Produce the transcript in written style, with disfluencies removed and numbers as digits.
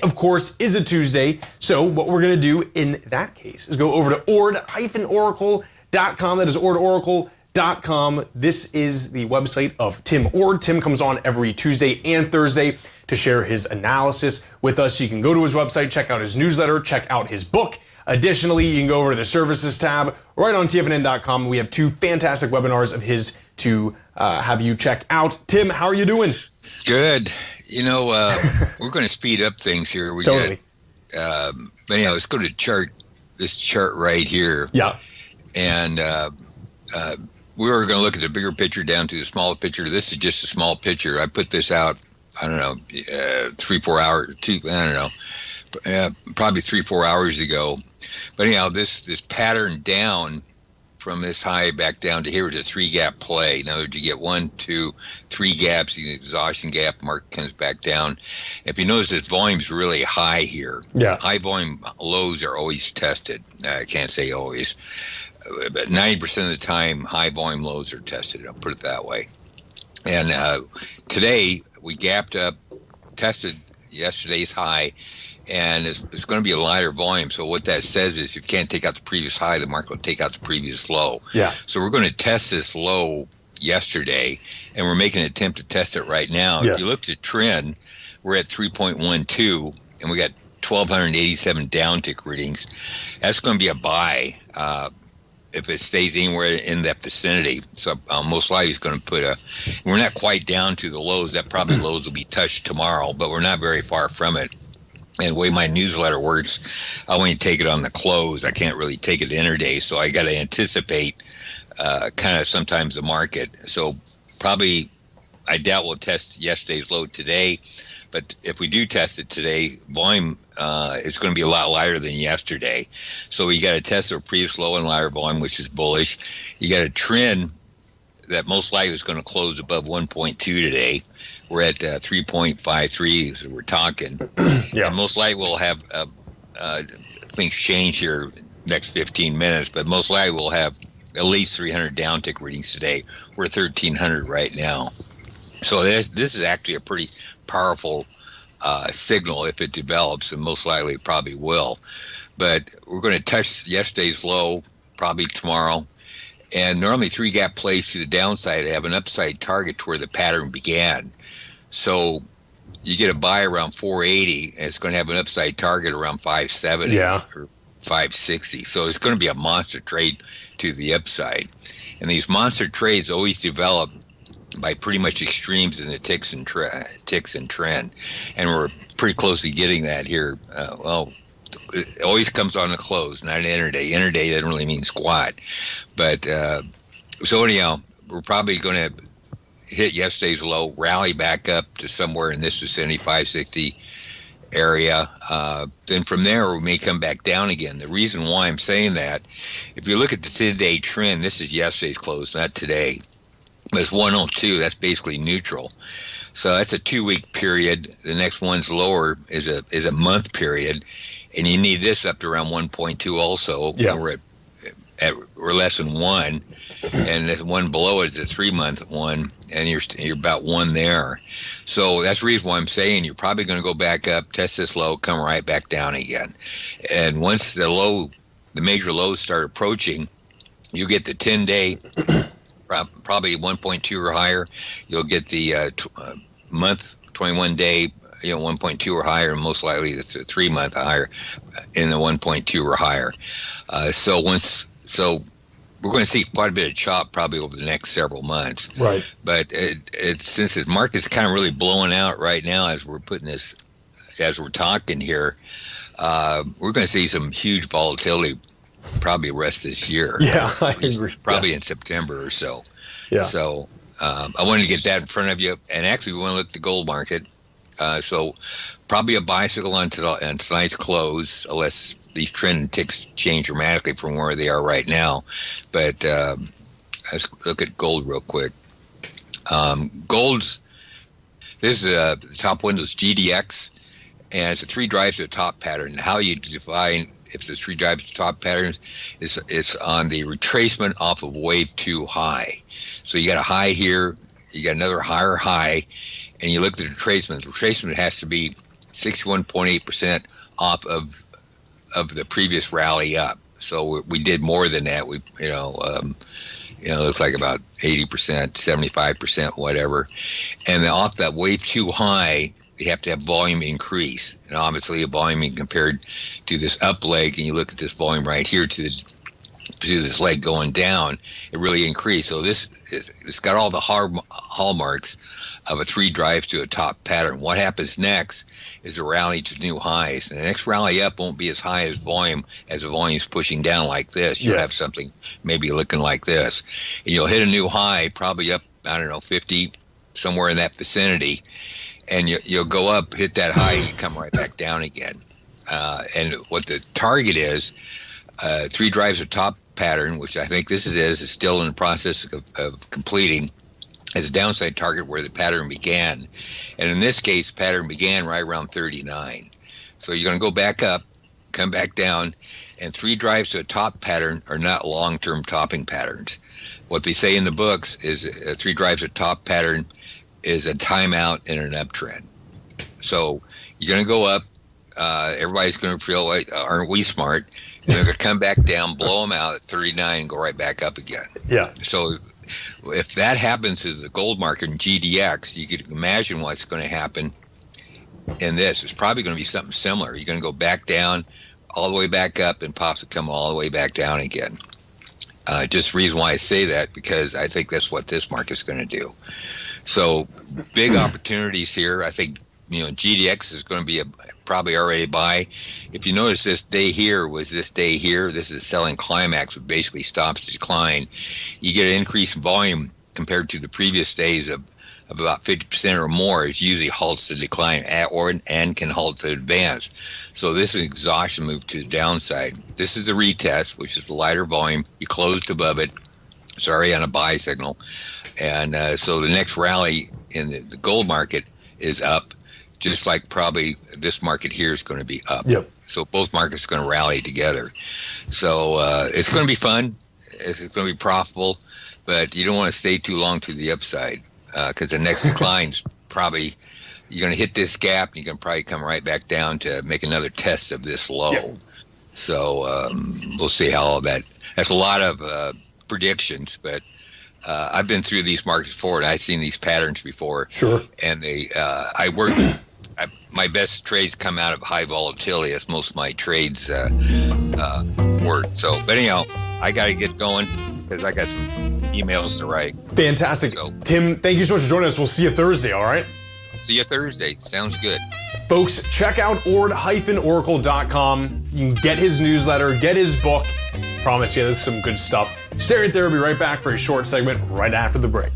of course, is a Tuesday. So what we're going to do in that case is go over to ord-oracle.com. That is ordoracle.com. This is the website of Tim Ord. Tim comes on every Tuesday and Thursday to share his analysis with us. You can go to his website, check out his newsletter, check out his book. Additionally, you can go over to the services tab right on TFNN.com. We have 2 fantastic webinars of his to have you check out. Tim, how are you doing? Good. You know, we're going to speed up things here. We totally. But anyhow, let's go to this chart right here. Yeah. And we were going to look at the bigger picture down to the smaller picture. This is just a small picture. I put this out, I don't know, 3-4 hours, probably 3-4 hours ago. But anyhow, this pattern down from this high back down to here is a 3-gap play. In other words, you get 1, 2, 3 gaps, you get exhaustion gap, market comes back down. If you notice, this volume's really high here. Yeah. High volume lows are always tested. I can't say always, but 90% of the time, high volume lows are tested. I'll put it that way. And today we gapped up, tested yesterday's high, and it's going to be a lighter volume. So what that says is, if you can't take out the previous high, the market will take out the previous low. Yeah. So we're going to test this low yesterday, and we're making an attempt to test it right now. Yes. If you look at the trend, we're at 3.12, and we got 1,287 downtick readings. That's going to be a buy if it stays anywhere in that vicinity. So most likely it's going to put we're not quite down to the lows. That probably lows will be touched tomorrow, but we're not very far from it. And the way my newsletter works, I only take it on the close. I can't really take it intraday, so I got to anticipate kind of sometimes the market. So probably, I doubt we'll test yesterday's low today, but if we do test it today, volume is going to be a lot lighter than yesterday. So you got to test our previous low and lighter volume, which is bullish. You got a trend that most likely is going to close above 1.2 today. We're at 3.53, so we're talking. Yeah. And most likely we'll have things change here next 15 minutes, but most likely we'll have at least 300 downtick readings today. We're 1,300 right now. So this is actually a pretty powerful signal if it develops, and most likely it probably will. But we're going to touch yesterday's low probably tomorrow. And normally 3-gap plays to the downside have an upside target to where the pattern began. So you get a buy around 480, and it's going to have an upside target around 570 or 560. So it's going to be a monster trade to the upside. And these monster trades always develop by pretty much extremes in the ticks and trend. And we're pretty close to getting that here. It always comes on the close, not an intraday. Intraday doesn't really mean squat. But so anyhow, we're probably going to hit yesterday's low, rally back up to somewhere in this vicinity, 560 area. Then from there, we may come back down again. The reason why I'm saying that, if you look at the 10-day trend, this is yesterday's close, not today. It's 102. That's basically neutral. So that's a 2-week period. The next one's lower is a month period. And you need this up to around 1.2 also. Yeah. We're less than 1, and the one below it is a 3-month one, and you're about 1 there. So that's the reason why I'm saying you're probably going to go back up, test this low, come right back down again. And once the major lows start approaching, you get the 10-day, probably 1.2 or higher. You'll get the month, 21-day, 1.2 or higher, and most likely it's a 3-month higher in the 1.2 or higher. So we're going to see quite a bit of chop probably over the next several months. Right. But since the market's kind of really blowing out right now as we're talking here, we're going to see some huge volatility probably the rest of this year. Yeah, I agree. Probably in September or so. Yeah. So I wanted to get that in front of you. And actually, we want to look at the gold market. So probably a bicycle on tonight's close, unless these trend ticks change dramatically from where they are right now. But let's look at gold real quick. This is the top window is GDX, and it's a 3 drives to the top pattern. How you define if the 3 drives to the top pattern is it's on the retracement off of wave 2 high. So you got a high here, you got another higher high, and you look at the retracement. The retracement has to be 61.8% off of the previous rally up. So we did more than that. We, it looks like about 80%, 75%, whatever. And off that wave 2 high, you have to have volume increase. And obviously a volume compared to this up leg, and you look at this volume right here to this leg going down, it really increased. So it's got all the hallmarks of a 3 drives to a top pattern. What happens next is a rally to new highs. And the next rally up won't be as high as the volume's pushing down like this. You'll have something maybe looking like this. And you'll hit a new high, probably up, 50, somewhere in that vicinity. And you'll go up, hit that high, and you come right back down again. And what the target is, 3 drives a top pattern, which I think this is still in the process of completing, as a downside target where the pattern began. And in this case, pattern began right around 39. So you're going to go back up, come back down, and 3 drives to a top pattern are not long-term topping patterns. What they say in the books is 3 drives to top pattern is a timeout in an uptrend. So you're going to go up. Everybody's going to feel like, aren't we smart? You're going to come back down, blow them out at 39, and go right back up again. Yeah. So if that happens to the gold market in GDX, you could imagine what's going to happen in this. It's probably going to be something similar. You're going to go back down, all the way back up, and possibly come all the way back down again. Just the reason why I say that, because I think that's what this market's going to do. So big opportunities here. I think GDX is going to be probably already buy. If you notice, this day here was this day here. This is a selling climax, which basically stops the decline. You get an increased volume compared to the previous days of about 50% or more. It usually halts the decline and can halt the advance. So this is an exhaustion move to the downside. This is a retest, which is the lighter volume. You closed above it. It's already on a buy signal. And so the next rally in the gold market is up, just like probably this market here is going to be up. Yep. So both markets are going to rally together. So it's going to be fun. It's going to be profitable, but you don't want to stay too long to the upside, because the next decline's probably, you're going to hit this gap and you're going to probably come right back down to make another test of this low. Yep. So we'll see how all that's a lot of predictions, but I've been through these markets before, and I've seen these patterns before. Sure. And my best trades come out of high volatility. That's most of my trades work. So, but anyhow, I got to get going because I got some emails to write. Fantastic. So, Tim, thank you so much for joining us. We'll see you Thursday, all right? See you Thursday. Sounds good. Folks, check out ord-oracle.com. You can get his newsletter, get his book. Promise you, this is some good stuff. Stay right there. We'll be right back for a short segment right after the break.